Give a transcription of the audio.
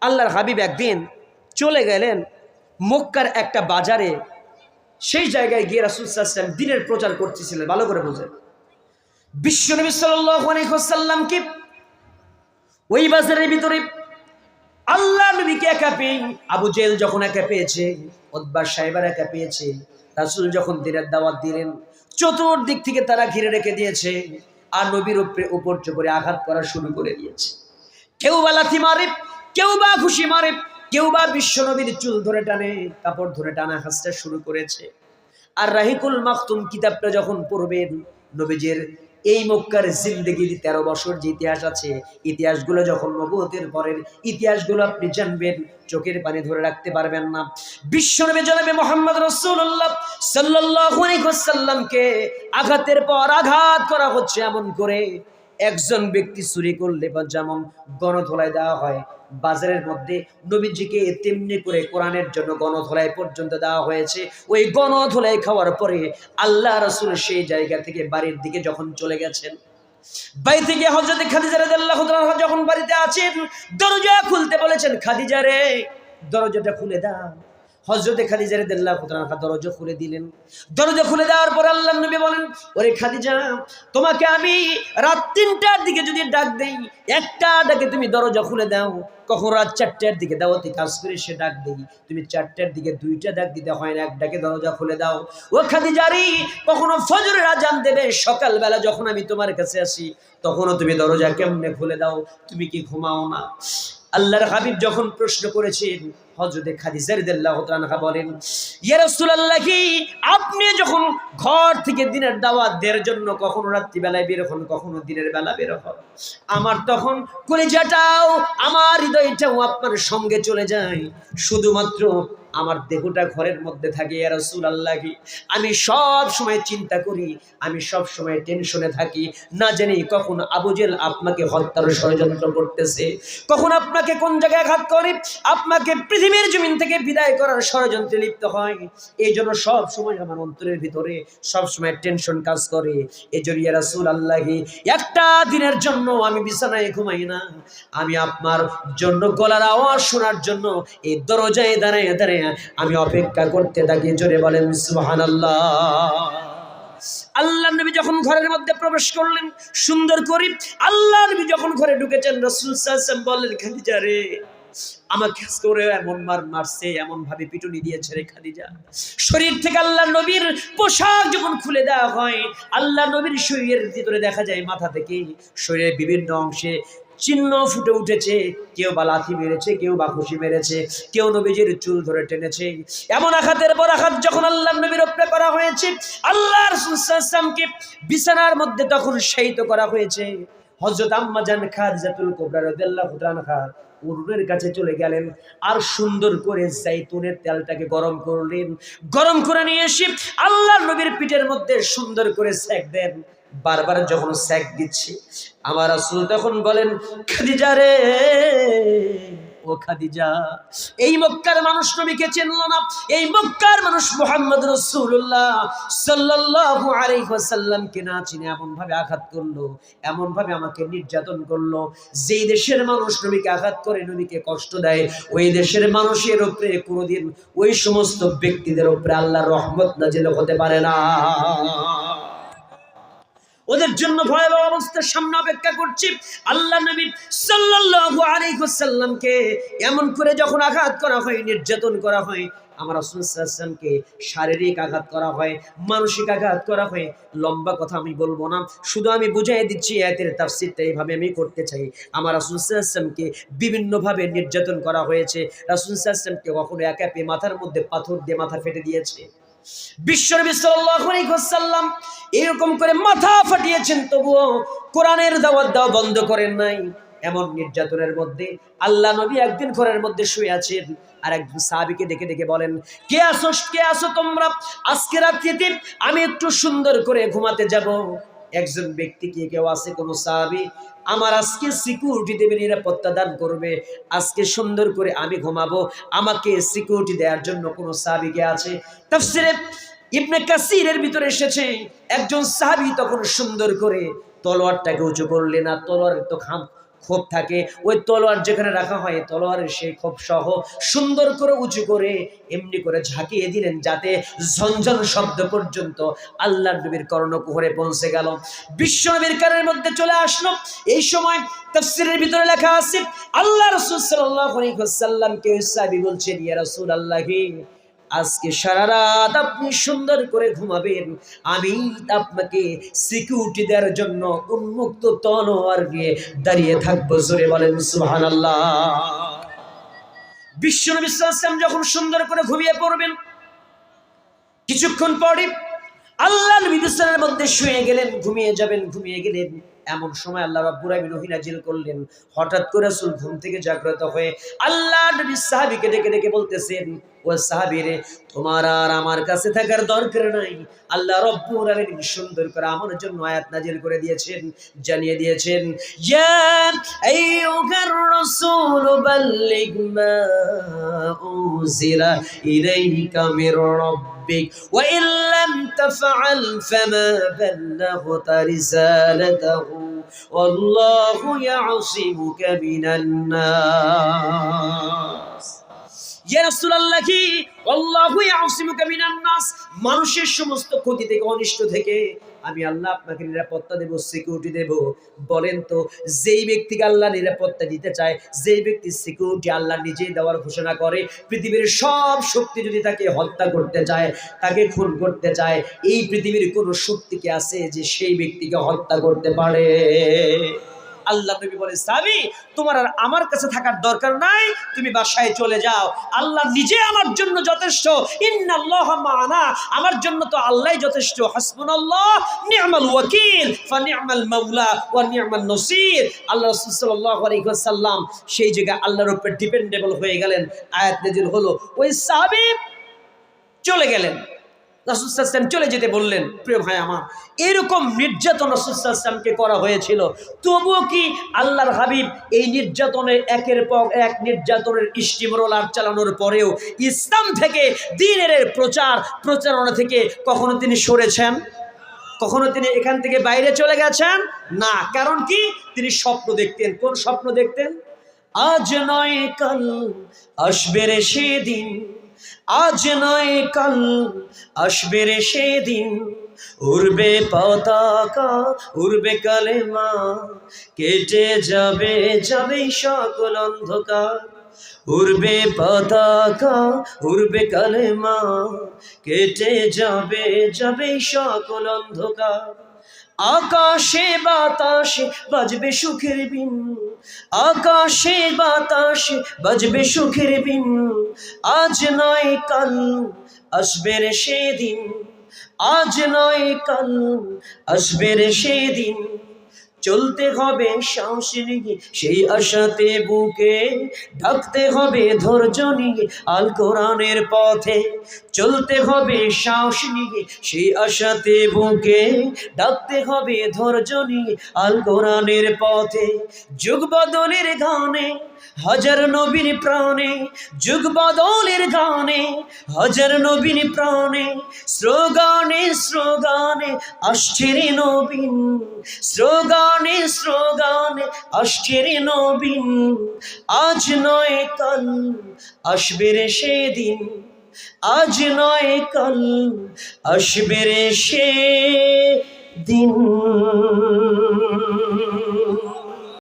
আল্লাহর হাবিব একদিন চলে গেলেন মক্কার একটা বাজারে। সেই জায়গায় গিয়ে রাসূল সাল্লাল্লাহু আলাইহি ওয়াসাল্লাম দ্বীনের প্রচার করতেছিলেন। ভালো করে বুঝেন, বিশ্বনবী সাল্লাল্লাহু আলাইহি ওয়াসাল্লামকে ওই বাজারের ভিতরে আল্লাহ নবীকে একা পেয়ে, আবু জেহেল যখন একা পেয়েছে, উতবা সাহেবের একা পেয়েছে, রাসূল যখন দ্বীনের দাওয়াত দিলেন, চতুর্দিক থেকে তারা ঘিরে রেখে দিয়েছে আর নবীর উপর করে আঘাত করা শুরু করে দিয়েছে। কেউ বা লাথি মারে, কেউ বা ঘুষি মারে, কেউ বা বিশ্বনবীর চুল ধরে টানে, কাপড় ধরে টানা হাসতে শুরু করেছে। আর রাহিকুল মাকতুম কিতাবটা যখন পড়বেন, নবীজির এই মক্কার জিন্দেগির 13 বছর যে ইতিহাস আছে, ইতিহাসগুলো যখন নবুয়তের পরের ইতিহাসগুলো আপনি জানবেন, চোখের পানি ধরে রাখতে পারবেন না। বিশ্বনবী জনাবে মুহাম্মদ রাসূলুল্লাহ সাল্লাল্লাহু আলাইহি ওয়াসাল্লামকে আঘাতের পর আঘাত করা হচ্ছে। এমন করে একজন ব্যক্তি চুরি করলে বা যেমন গণধোলাই দেওয়া হয় বাজারের মধ্যে, নবীজিকে তেমনি করে কোরআনের জন্য গণধোলাই পর্যন্ত দেওয়া হয়েছে। ওই গণধোলাই খাওয়ার পরে আল্লাহ রাসূল সেই জায়গা থেকে বাড়ির দিকে যখন চলে গেছেন, বাড়ি থেকে হযরত খাদিজা রাদিয়াল্লাহু তাআলা যখন বাড়িতে আছেন, দরজা খুলতে বলেছেন, খাদিজা রে দরজাটা খুলে দাও। হযরত খাদিজা রাদিয়াল্লাহু তাআলা দরজা খুলে দিলেন। দরজা খুলে দেওয়ার পর আল্লাহর নবী বলেন, ওরে খাদিজা, তোমাকে আমি রাত 3টার দিকে যদি ডাক দেই, একটা ডাকে তুমি দরজা খুলে দাও, কখন রাত 4টার দিকে দাওয়াতি কাজ করে সে ডাক দেই, তুমি 4টার দিকে 2টা ডাক দিতে হয় না, এক ডাকে দরজা খুলে দাও। ও খাদিজা রে, কখনো ফজরের আজান দেবে সকালবেলা যখন আমি তোমার কাছে আসি, তখনও তুমি দরজা কেমনে খুলে দাও? তুমি কি ঘুমাও না? আল্লাহর হাবিব যখন প্রশ্ন করেছেন, হযরত খাদিজা রাদিয়াল্লাহু তাআলা বলেন, ইয়া রাসূলুল্লাহ, কি আপনি যখন ঘর থেকে দিনের দাওয়াত দেওয়ার জন্য কখনো রাত্রি বেলায় বের হন, কখনো দিনের বেলা বের হন, আমার তখন কলিজাটাও আমার হৃদয়টাও আপনার সঙ্গে চলে যায়, শুধুমাত্র আমার দেহটা ঘরের মধ্যে থাকে। ইয়া রাসূলুল্লাহ, আমি সব সময় চিন্তা করি, আমি সব সময় টেনশনে থাকি, না জানি কখন আবু জেহেল আপনাকে হত্যার ষড়যন্ত্র করতেছে, কখন আপনাকে কোন জায়গায় আঘাত করে আপনাকে পৃথিবীর জমিন থেকে বিদায় করার ষড়যন্ত্রে লিপ্ত হয়। এই জন্য সব সময় আমার অন্তরের ভিতরে সব সময় টেনশন কাজ করে। এই জন্য ইয়া রাসূলুল্লাহ, একটা দিনের জন্য আমি বিছানায় ঘুমাই না, আমি আপনার জন্য গলার আওয়াজ শোনার জন্য এই দরজায় দাঁড়ায় দাঁড়ায় আমি অপেক্ষা করতে থাকি। জোরে বলেন সুবহানাল্লাহ। আল্লাহ নবী যখন ঘরের মধ্যে প্রবেশ করলেন সুন্দর করে, আল্লাহ নবী যখন ঘরে ঢুকেছেন, রাসূল সাল্লাল্লাহু আলাইহি ওয়াসাল্লাম বললেন, খাদিজা রে, আমাকে করে এমন মারছে, এমন ভাবে পিটুনি দিয়েছে রে খাদিজা। শরীর থেকে আল্লাহ নবীর পোশাক যখন খুলে দেওয়া হয়, আল্লাহ নবীর শরীরের ভিতরে দেখা যায় মাথা থেকে শরীরের বিভিন্ন অংশে চিহ্ন ফুটে উঠেছে। কেউ বা লাথি মেরেছে, কেউ বা ঘুষি মেরেছে, কেউ নবীজির চুল ধরে টেনেছে। এমন আঘাতের পর আঘাত যখন আল্লাহ নবীর উপরে করা হয়েছে, আল্লাহ রাসূল সাল্লাল্লাহু আলাইহি ওয়াসাল্লামকে বিছানার মধ্যে তখন শায়িত করা হয়েছে। হযরত আম্মা জান খাদিজাতুল কুবরা রাদিয়াল্লাহু তাআলা উরুনের কাছে চলে গেলেন আর সুন্দর করে জাইতুনের তেলটাকে গরম করলেন। গরম করে নিয়ে এসে আল্লাহর নবীর পিঠের মধ্যে সুন্দর করে সেক দেন। বারবার যখন সেক দিচ্ছে, আমার রাসূল তখন বলেন, খাদিজা রে, ও খাদিজা, এই মক্কার মানুষ নবীকে চিনল না, এই মক্কার মানুষ মুহাম্মদ রাসূলুল্লাহ সাল্লাল্লাহু আলাইহি ওয়াসাল্লামকে না চিনে এমন ভাবে আঘাত করলো, এমন ভাবে আমাকে নির্যাতন করলো। যেই দেশের মানুষ নবীকে আঘাত করে, নবীকে কষ্ট দেয়, ওই দেশের মানুষের উপরে কোনোদিন ওই সমস্ত ব্যক্তিদের উপরে আল্লাহর রহমত নাজিল হতে পারে না। ওদের জন্য ভয়াবহ অবস্থার সামনে অপেক্ষা করছি। আল্লাহ নবী সাল্লাল্লাহু আলাইহি ওয়াসাল্লামকে এমন করে যখন আঘাত করা হয়, নির্যাতন করা হয়, আমার রাসূল সাল্লাল্লাহু আলাইহি ওয়াসাল্লামকে শারীরিক আঘাত করা হয়, মানসিক আঘাত করা হয়। লম্বা কথা আমি বলবো না, শুধু আমি বুঝাই দিচ্ছি, আয়াতের তাফসীরটা এইভাবে আমি করতে চাই। আমার রাসূল সাল্লাল্লাহু আলাইহি ওয়াসাল্লামকে বিভিন্নভাবে নির্যাতন করা হয়েছে। রাসূল সাল্লাল্লাহু আলাইহি ওয়াসাল্লামকে কখনো একা পেয়ে মাথার মধ্যে পাথর দিয়ে মাথা ফেটে দিয়েছে। বিশ্বনবী সাল্লাল্লাহু আলাইহি ওয়াসাল্লাম এরকম করে মাথা ফাটিয়েছেন, তবুও কোরআনের দাওয়াত দেওয়া বন্ধ করেন নাই। এমন নির্যাতনের মধ্যে আল্লাহ নবী একদিন ঘরের মধ্যে শুয়ে আছেন, আর একজন সাহাবীকে ডেকে ডেকে বলেন, কে আসো তোমরা, আজকে রাত্রিতে আমি একটু সুন্দর করে ঘুমাতে যাব। একজন ব্যক্তি কি কেউ আছে, কোন সাহাবী? আমার আজকে সিকিউরিটি দেবে, নিরাপত্তা দান করবে, আজকে সুন্দর করে আমি ঘুমাবো, আমাকে সিকিউরিটি দেওয়ার জন্য কোন সাহাবী কে আছে? তাফসীরে ইবনে কাসিরের ভিতরে এসেছে, একজন সাহাবী তখন সুন্দর করে তলোয়ারটাকে উঁচু করলেন, আর তলোয়ারের তো খোপ থাকে, ওই তলোয়ার যেখানে রাখা হয় তলোয়ারের সেই খোপ সহ সুন্দর করে উঁচু করে এমনি করে ঝাঁকিয়ে দিলেন যাতে ঝনঝন শব্দ পর্যন্ত আল্লাহর নবীর কর্ণকুহরে পৌঁছে গেল। বিশ্ব নবীর কানের মধ্যে চলে আসলো। এই সময় তাফসীরের ভিতরে লেখা আছে আল্লাহ রাসূল সাল্লাল্লাহু আলাইহি ওয়াসাল্লামকে সাহাবী বলছেন, ইয়া রাসূলুল্লাহি, আজকে সারা রাত আপনি সুন্দর করে ঘুমাবেন, আমি আপনাকে সিকিউরিটি দেওয়ার জন্য উন্মুক্ত তলোয়ার নিয়ে দাঁড়িয়ে থাকবো। জোরে বলেন সুবহানাল্লাহ। বিশ্বনবী সাল্লাল্লাহু আলাইহি ওয়াসাল্লাম যখন সুন্দর করে ঘুমিয়ে পড়বেন, কিছুক্ষণ পরে আল্লাহ নবী বিছানার মধ্যে শুয়ে গেলেন, ঘুমিয়ে যাবেন, ঘুমিয়ে গেলেন। এমন সময় আল্লাহ রাব্বুল আলামিন ওহী নাজিল করলেন। হঠাৎ করে রাসূল ঘুম থেকে জাগ্রত হয়ে আল্লাহ নবী সাহাবীকে ডেকে ডেকে বলতেছেন, ও সাহাবী রে, তোমার আর আমার কাছে থাকার দরকার নাই। আল্লাহ রাব্বুল আলামিন সুন্দর করে আমার জন্য আয়াত নাজিল করে দিয়েছেন, জানিয়ে দিয়েছেন, ইয়া আইয়ুহার রাসূল বাল্লিগ মা উনজিলা ইলাইকা মির রাব্বিক ওয়া ইন লাম তাফআল ফামা বাল্লাগতা রিসালাতাহু ওয়াল্লাহু ইয়াসিমুকা মিনান নাস। ইয়া রাসূলুল্লাহি আল্লাহু ইয়াসিমুকা মিনান নাস, মানুষের সমস্ত ক্ষতি থেকে, অনিষ্ট থেকে আমি আল্লাহ আপনাকে নিরাপত্তা দেব, সিকিউরিটি দেব। বলেন তো, যেই ব্যক্তিকে আল্লাহ নিরাপত্তা দিতে চায়, যেই ব্যক্তি সিকিউরিটি আল্লাহ নিজেই দেওয়ার ঘোষণা করে, পৃথিবীর সব শক্তি যদি তাকে হত্যা করতে চায়, তাকে খুন করতে চায়, এই পৃথিবীর কোনো শক্তি কি আছে যে সেই ব্যক্তিকে হত্যা করতে পারে? আল্লাহ নবী বলে, সাহাবী, তোমার আর আমার কাছে থাকার দরকার নাই, তুমি বাসায় চলে যাও, আল্লাহ নিজে আমার জন্য যথেষ্ট। ইন্নাল্লাহা মা'ানা, আমার জন্য তো আল্লাহই যথেষ্ট। হাসবুনাল্লাহ নি'মাল ওয়াকিল ফানি'মাল মাওলা ওয়া নি'মান নাসির। আল্লাহ রাসূল সাল্লাল্লাহু আলাইহি ওয়াসাল্লাম সেই জায়গায় আল্লাহর উপর ডিপেন্ডেবল হয়ে গেলেন। আয়াত নাযিল হলো, ওই সাহাবী চলে গেলেন, রাসূল সাল্লাল্লাহু আলাইহি ওয়াসাল্লাম চলে যেতে বললেন। প্রিয় ভাই আমার, এরকম নির্যাতন রাসূল সাল্লাল্লাহু আলাইহি ওয়াসাল্লামকে করা হয়েছিল, তবুও কি আল্লাহর হাবিব এই নির্যাতনের একের পর এক নির্যাতনের স্টিমরোলার চালানোর পরেও ইসলাম থেকে, দ্বীনের প্রচারণা থেকে কখনো তিনি সরেছেন? কখনো তিনি এখান থেকে বাইরে চলে গেছেন? না। কারণ কি? তিনি স্বপ্ন দেখতেন। কোন স্বপ্ন দেখতেন? আজ নয় কাল আসবে রে সেদিন, আজ নয় কাল আসবে রে সেদিন, উড়বে পতাকা, উড়বে কালেমা, কেটে যাবে যাবে সকল অন্ধকার। উড়বে পতাকা, উড়বে কালেমা, কেটে যাবে যাবে সকল অন্ধকার। আকাশে বাতাসে বাজবে সুখের বিন, আকাশে বাতাসে বাজবে সুখের বিন, আজ নয় কাল আসবে রে সেদিন, আজ নয় কাল আসবে রে সেদিন। চলতে হবে সাহস নিয়ে সেই আশাতে বুকে, ডাকতে হবে ধৈর্য নিয়ে আল কোরআনের পথে। চলতে হবে সাহস নিয়ে সেই আশাতে বুকে, ডাকতে হবে ধৈর্য নিয়ে আল কোরআনের পথে। যুগ বদলের গানে হাজার নবীর প্রাণে, যুগ বদলের গানে হাজার নবীর প্রাণে, স্লোগানে স্লোগানে আসছে রে নবীন, স্লোগানে স্লোগানে আসছে রে নবীন। আজ নয় কাল আসবে রে সেদিন, আজ নয় কাল আসবে রে সেদিন।